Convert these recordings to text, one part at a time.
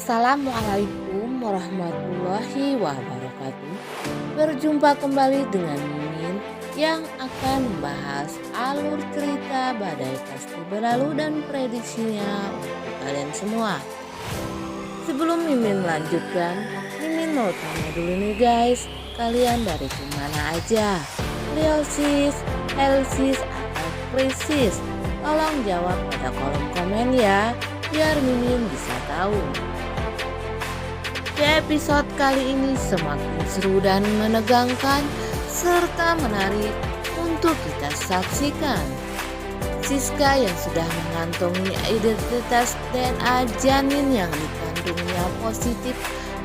Assalamualaikum warahmatullahi wabarakatuh. Berjumpa kembali dengan Mimin yang akan membahas alur cerita Badai Pasti Berlalu dan prediksinya untuk kalian semua. Sebelum Mimin lanjutkan, Mimin mau tanya dulu nih guys, kalian dari mana aja? Real sis, Elsis, atau krisis? Tolong jawab pada kolom komen ya, biar Mimin bisa tahu. Di episode kali ini semakin seru dan menegangkan serta menarik untuk kita saksikan. Siska yang sudah mengantongi identitas DNA janin yang dikandungnya positif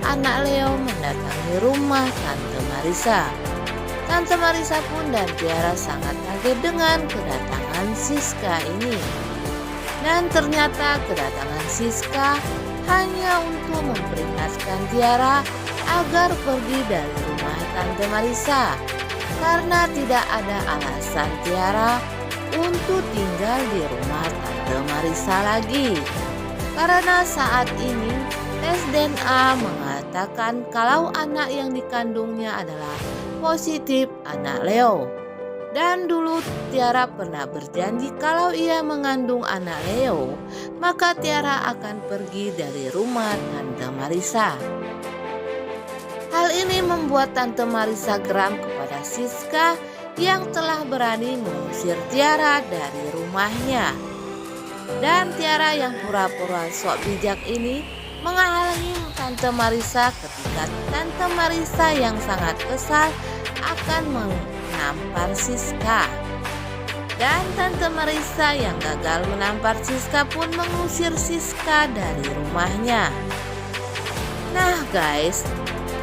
anak Leo mendatangi rumah Tante Marissa. Tante Marissa pun dan Tiara sangat kaget dengan kedatangan Siska ini. Dan ternyata kedatangan Siska hanya untuk memperingatkan Tiara agar pergi dari rumah Tante Marissa karena tidak ada alasan Tiara untuk tinggal di rumah Tante Marissa lagi. Karena saat ini tes DNA mengatakan kalau anak yang dikandungnya adalah positif anak Leo. Dan dulu Tiara pernah berjanji kalau ia mengandung anak Leo, maka Tiara akan pergi dari rumah Tante Marissa. Hal ini membuat Tante Marissa geram kepada Siska yang telah berani mengusir Tiara dari rumahnya. Dan Tiara yang pura-pura sok bijak ini menghalangi Tante Marissa ketika Tante Marissa yang sangat kesal akan menampar Siska. Dan Tante Marissa yang gagal menampar Siska pun mengusir Siska dari rumahnya. Nah guys,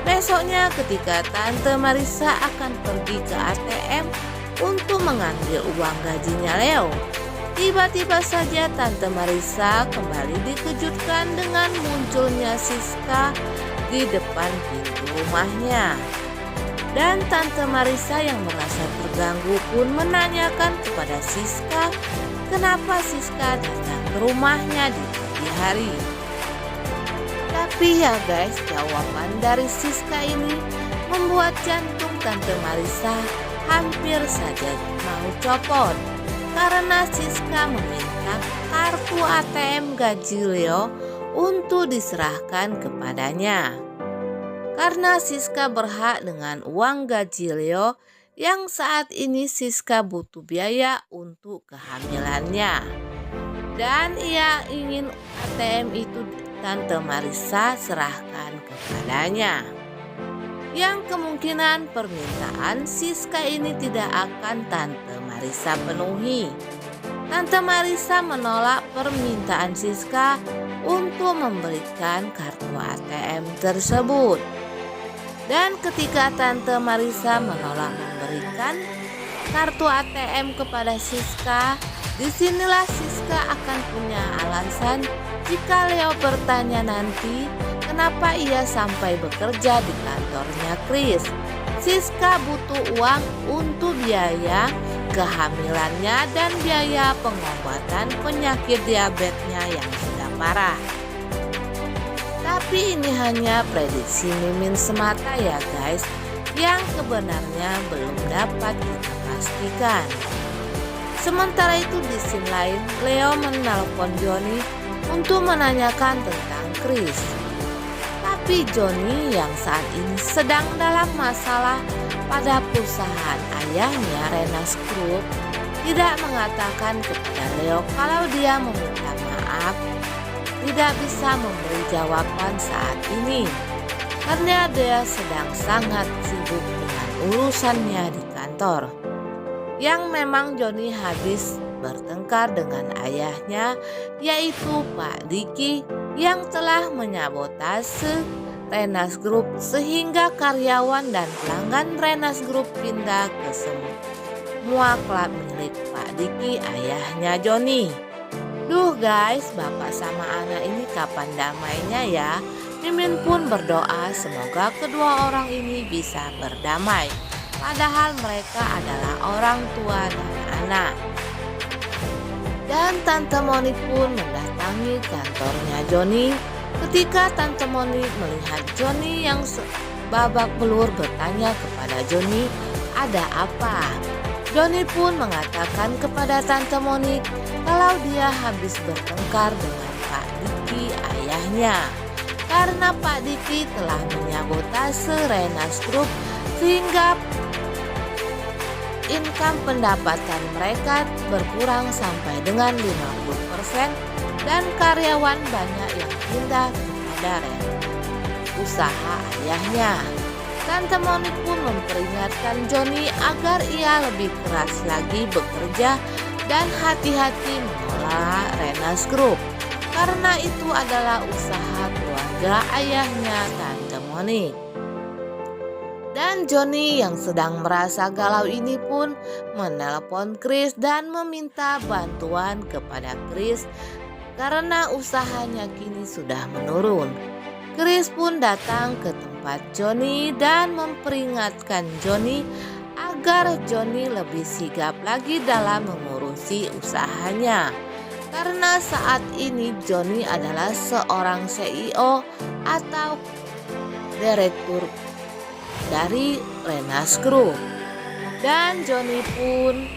besoknya ketika Tante Marissa akan pergi ke ATM untuk mengambil uang gajinya Leo, tiba-tiba saja Tante Marissa kembali dikejutkan dengan munculnya Siska di depan pintu rumahnya. Dan Tante Marissa yang merasa terganggu pun menanyakan kepada Siska kenapa Siska datang ke rumahnya di pagi hari. Tapi ya guys, jawaban dari Siska ini membuat jantung Tante Marissa hampir saja mau copot karena Siska meminta kartu ATM gaji Leo untuk diserahkan kepadanya. Karena Siska berhak dengan uang gaji Leo yang saat ini Siska butuh biaya untuk kehamilannya. Dan ia ingin ATM itu Tante Marissa serahkan kepadanya. Yang kemungkinan permintaan Siska ini tidak akan Tante Marissa penuhi. Tante Marissa menolak permintaan Siska untuk memberikan kartu ATM tersebut. Dan ketika Tante Marissa menolak memberikan kartu ATM kepada Siska, disinilah Siska akan punya alasan jika Leo bertanya nanti kenapa ia sampai bekerja di kantornya Chris. Siska butuh uang untuk biaya kehamilannya dan biaya pengobatan penyakit diabetesnya yang sudah parah. Tapi ini hanya prediksi Mimin semata ya guys, yang kebenarnya belum dapat kita pastikan. Sementara itu di scene lain, Leo menelpon Johnny untuk menanyakan tentang Chris. Tapi Johnny yang saat ini sedang dalam masalah pada perusahaan ayahnya Renas Group tidak mengatakan kepada Leo kalau dia meminta maaf, tidak bisa memberi jawaban saat ini karena dia sedang sangat sibuk dengan urusannya di kantor. Yang memang Johnny habis bertengkar dengan ayahnya yaitu Pak Diki yang telah menyabotase Renas Group sehingga karyawan dan pelanggan Renas Group pindah ke semua klub milik Pak Diki ayahnya Johnny. Duh guys, bapak sama anak ini kapan damainya ya? Mimin pun berdoa semoga kedua orang ini bisa berdamai. Padahal mereka adalah orang tua dan anak. Dan Tante Monique pun mendatangi kantornya Johnny Ketika Tante Monik melihat Johnny yang babak belur bertanya kepada Johnny, "Ada apa?" Johnny pun mengatakan kepada Tante Monik kalau dia habis bertengkar dengan Pak Diki, ayahnya. Karena Pak Diki telah menyabotase Renas Group sehingga income pendapatan mereka berkurang sampai dengan 50% dan karyawan banyak yang pindah kepada usaha ayahnya. Tante Monik pun memperingatkan Johnny agar ia lebih keras lagi bekerja dan hati-hati mengelola Renas Group karena itu adalah usaha keluarga ayahnya Tante Monik. Dan Johnny yang sedang merasa galau ini pun menelpon Chris dan meminta bantuan kepada Chris karena usahanya kini sudah menurun. Chris pun datang ke tempat Johnny dan memperingatkan Johnny agar Johnny lebih sigap lagi dalam mengurusi usahanya. Karena saat ini Johnny adalah seorang CEO atau direktur dari Renas Group. Dan Johnny pun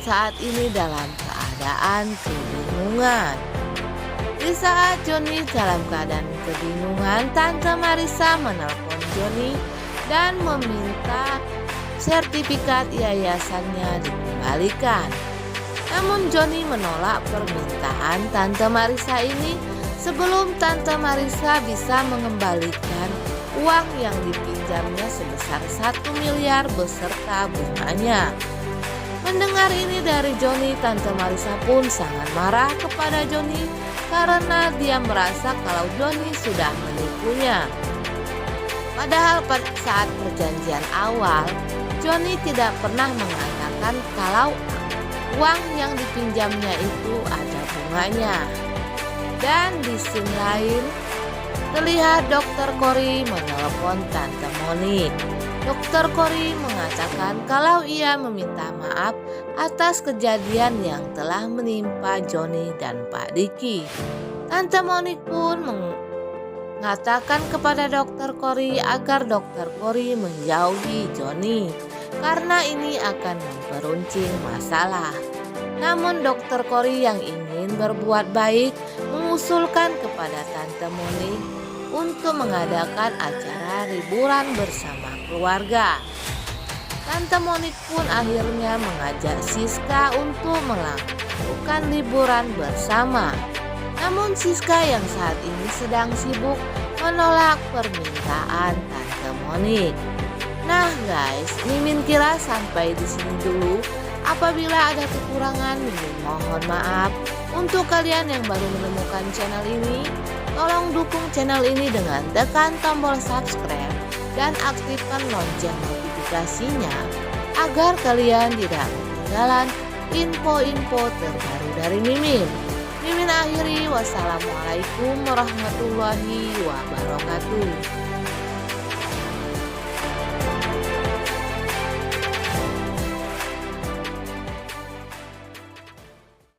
saat ini dalam keadaan kebingungan. Di saat Johnny dalam keadaan kebingungan, Tante Marissa menelpon Johnny dan meminta sertifikat yayasannya dikembalikan. Namun Johnny menolak permintaan Tante Marissa ini sebelum Tante Marissa bisa mengembalikan uang yang dipinjamnya sebesar 1 miliar beserta bunganya. Mendengar ini dari Johnny, Tante Marissa pun sangat marah kepada Johnny karena dia merasa kalau Johnny sudah menipunya. Padahal pada saat perjanjian awal, Johnny tidak pernah mengatakan kalau uang yang dipinjamnya itu ada bunganya. Dan di scene lain, terlihat Dr. Cory menelpon Tante Monik. Dr. Cory mengatakan kalau ia meminta maaf atas kejadian yang telah menimpa Johnny dan Pak Diki. Tante Monik pun mengatakan kepada Dr. Cory agar Dr. Cory menjauhi Johnny karena ini akan memperuncing masalah. Namun Dr. Cory yang ingin berbuat baik mengusulkan kepada Tante Monik untuk mengadakan acara liburan bersama keluarga. Tante Monik pun akhirnya mengajak Siska untuk melakukan liburan bersama. Namun Siska yang saat ini sedang sibuk menolak permintaan Tante Monik. Nah guys, Mimin kira sampai di sini dulu. Apabila ada kekurangan, Mimin mohon maaf. Untuk kalian yang baru menemukan channel ini, tolong dukung channel ini dengan tekan tombol subscribe dan aktifkan lonceng notifikasinya agar kalian tidak ketinggalan info-info terbaru dari Mimin. Mimin akhiri, wassalamualaikum warahmatullahi wabarakatuh.